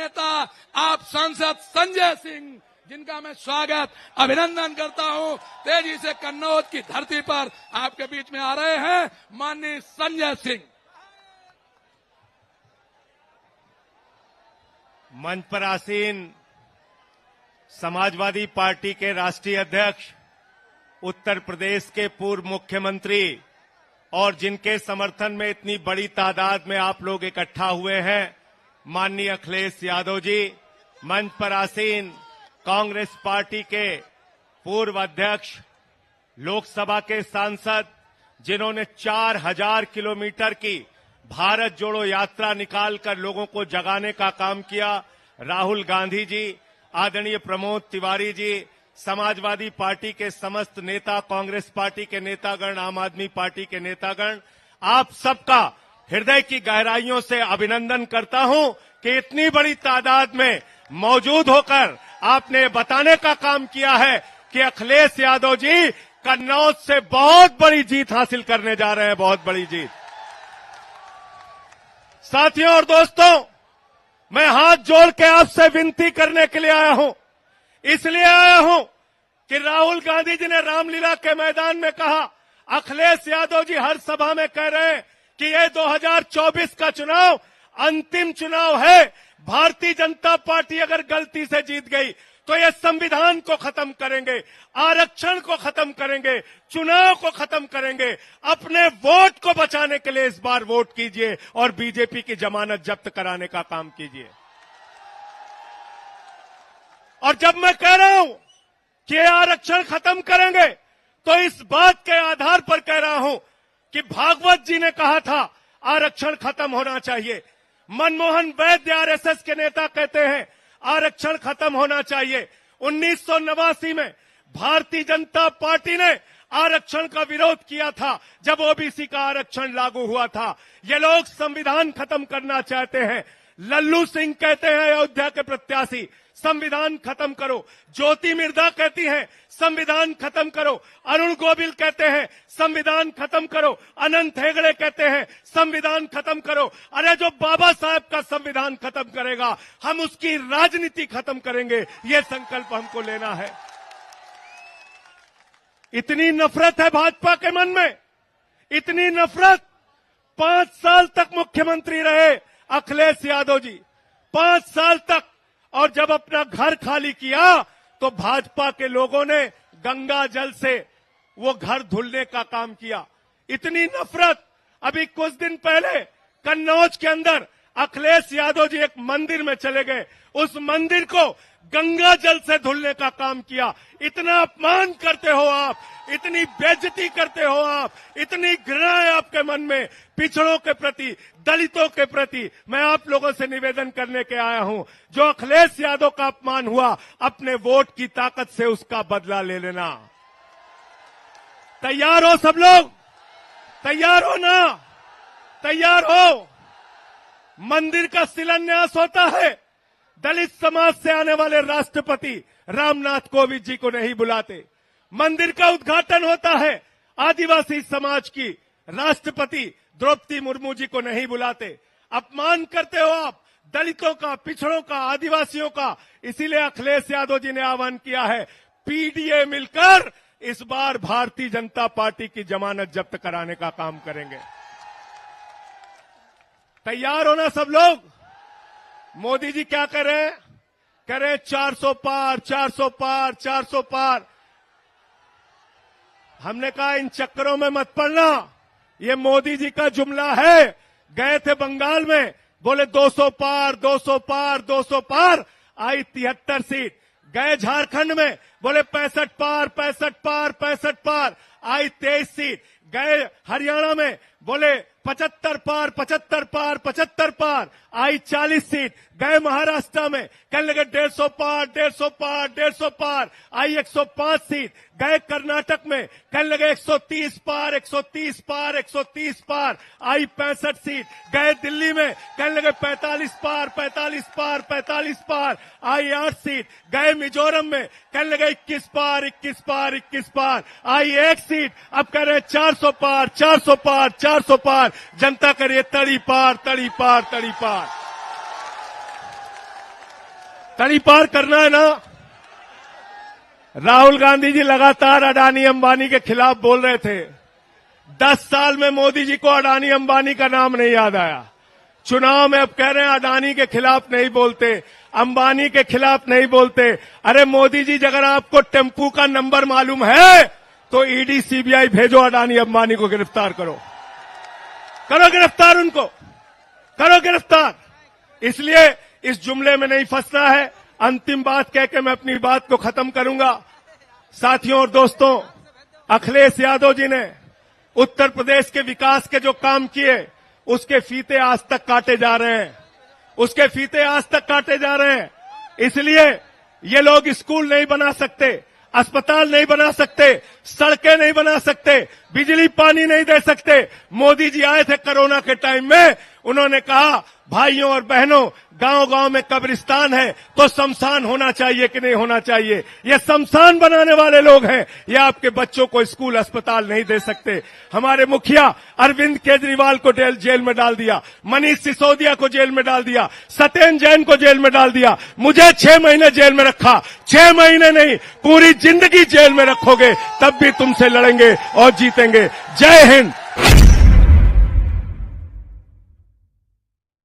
नेता आप सांसद संजय सिंह, जिनका मैं स्वागत अभिनंदन करता हूं, तेजी से कन्नौज की धरती पर आपके बीच में आ रहे हैं। माननीय संजय सिंह। मंच पर आसीन समाजवादी पार्टी के राष्ट्रीय अध्यक्ष, उत्तर प्रदेश के पूर्व मुख्यमंत्री और जिनके समर्थन में इतनी बड़ी तादाद में आप लोग इकट्ठा हुए हैं, माननीय अखिलेश यादव जी। मंच पर आसीन कांग्रेस पार्टी के पूर्व अध्यक्ष, लोकसभा के सांसद, जिन्होंने 4000 किलोमीटर की भारत जोड़ो यात्रा निकालकर लोगों को जगाने का काम किया, राहुल गांधी जी, आदरणीय प्रमोद तिवारी जी, समाजवादी पार्टी के समस्त नेता, कांग्रेस पार्टी के नेतागण, आम आदमी पार्टी के नेतागण, आप सबका हृदय की गहराइयों से अभिनंदन करता हूं कि इतनी बड़ी तादाद में मौजूद होकर आपने बताने का काम किया है कि अखिलेश यादव जी कन्नौज से बहुत बड़ी जीत हासिल करने जा रहे हैं, बहुत बड़ी जीत। साथियों और दोस्तों, मैं हाथ जोड़ के आपसे विनती करने के लिए आया हूं, इसलिए आया हूं कि राहुल गांधी जी ने रामलीला के मैदान में कहा, अखिलेश यादव जी हर सभा में कह रहे हैं कि ये 2024 का चुनाव अंतिम चुनाव है। भारतीय जनता पार्टी अगर गलती से जीत गई तो ये संविधान को खत्म करेंगे, आरक्षण को खत्म करेंगे, चुनाव को खत्म करेंगे। अपने वोट को बचाने के लिए इस बार वोट कीजिए और बीजेपी की जमानत जब्त कराने का काम कीजिए। और जब मैं कह रहा हूं कि आरक्षण खत्म करेंगे तो इस बात के आधार पर कह रहा हूं कि भागवत जी ने कहा था आरक्षण खत्म होना चाहिए। मनमोहन वैद्य आरएसएस के नेता कहते हैं आरक्षण खत्म होना चाहिए। 1989 में भारतीय जनता पार्टी ने आरक्षण का विरोध किया था जब ओबीसी का आरक्षण लागू हुआ था। ये लोग संविधान खत्म करना चाहते हैं। लल्लू सिंह कहते हैं, अयोध्या के प्रत्याशी, संविधान खत्म करो। ज्योति मिर्धा कहती हैं संविधान खत्म करो। अरुण गोविल कहते हैं संविधान खत्म करो। अनंत हेगड़े कहते हैं संविधान खत्म करो। अरे जो बाबा साहब का संविधान खत्म करेगा, हम उसकी राजनीति खत्म करेंगे, ये संकल्प हमको लेना है। इतनी नफरत है भाजपा के मन में, इतनी नफरत। 5 साल तक मुख्यमंत्री रहे अखिलेश यादव जी, 5 साल तक। और जब अपना घर खाली किया तो भाजपा के लोगों ने गंगा जल से वो घर धुलने का काम किया। इतनी नफरत। अभी कुछ दिन पहले कन्नौज के अंदर अखिलेश यादव जी एक मंदिर में चले गए, उस मंदिर को गंगा जल से धुलने का काम किया। इतना अपमान करते हो आप, इतनी बेइज्जती करते हो आप, इतनी घृणा है आपके मन में पिछड़ों के प्रति, दलितों के प्रति। मैं आप लोगों से निवेदन करने के आया हूं, जो अखिलेश यादव का अपमान हुआ, अपने वोट की ताकत से उसका बदला ले लेना। तैयार हो सब लोग? तैयार हो ना? तैयार हो? मंदिर का शिलान्यास होता है, दलित समाज से आने वाले राष्ट्रपति रामनाथ कोविंद जी को नहीं बुलाते। मंदिर का उद्घाटन होता है, आदिवासी समाज की राष्ट्रपति द्रौपदी मुर्मू जी को नहीं बुलाते। अपमान करते हो आप दलितों का, पिछड़ों का, आदिवासियों का। इसीलिए अखिलेश यादव जी ने आह्वान किया है, पीडीए मिलकर इस बार भारतीय जनता पार्टी की जमानत जब्त कराने का काम करेंगे। तैयार हो ना सब लोग? मोदी जी क्या कर रहे हैं? कह रहे हैं 400 पार, 400 पार, 400 पार। हमने कहा इन चक्करों में मत पड़ना, ये मोदी जी का जुमला है। गए थे बंगाल में, बोले 200 पार, 200 पार, 200 पार, आई 73 सीट। गए झारखंड में, बोले 65 पार, 65 पार, 65 पार, आई 23 सीट। गए हरियाणा में, बोले 75 पार, 75 पार, 75 पार, आई 40 सीट। गए महाराष्ट्र में, कहने लगे 150 पार, 150 पार, 150 पार, आई 105 सीट। गए कर्नाटक में, कहने लगे 130 पार, 130 पार, 130 पार, आई 65 सीट। गए दिल्ली में, कहने लगे 45 पार, 45 पार, 45 पार, आई 8 सीट। गए मिजोरम में, कहने लगे 21 पार, 21 पार, 21 पार, आई 1 सीट। अब कह रहे 400 पार, 400 पार, 400 पार। जनता करिए तड़ी पार, तड़ी पार, तड़ी पार। तड़ी पार करना है ना। राहुल गांधी जी लगातार अडानी अंबानी के खिलाफ बोल रहे थे। 10 साल में मोदी जी को अडानी अंबानी का नाम नहीं याद आया। चुनाव में अब कह रहे हैं अडानी के खिलाफ नहीं बोलते, अंबानी के खिलाफ नहीं बोलते। अरे मोदी जी, अगर आपको टेम्पू का नंबर मालूम है तो ईडी सीबीआई भेजो, अडानी अंबानी को गिरफ्तार करो, करो गिरफ्तार, उनको करो गिरफ्तार। इसलिए इस जुमले में नहीं फंसना है। अंतिम बात कह के मैं अपनी बात को खत्म करूंगा। साथियों और दोस्तों, अखिलेश यादव जी ने उत्तर प्रदेश के विकास के जो काम किए उसके फीते आज तक काटे जा रहे हैं, उसके फीते आज तक काटे जा रहे हैं। इसलिए ये लोग स्कूल नहीं बना सकते, अस्पताल नहीं बना सकते, सड़कें नहीं बना सकते, बिजली पानी नहीं दे सकते। मोदी जी आए थे कोरोना के टाइम में, उन्होंने कहा भाइयों और बहनों, गांव-गांव में कब्रिस्तान है तो शमशान होना चाहिए कि नहीं होना चाहिए। ये शमशान बनाने वाले लोग हैं। ये आपके बच्चों को स्कूल अस्पताल नहीं दे सकते। हमारे मुखिया अरविंद केजरीवाल को जेल में डाल दिया, मनीष सिसोदिया को जेल में डाल दिया, सत्येंद्र जैन को जेल में डाल दिया, मुझे 6 महीने जेल में रखा। 6 महीने नहीं, पूरी जिंदगी जेल में रखोगे, तब भी तुमसे लड़ेंगे और जीतेंगे। जय हिंद।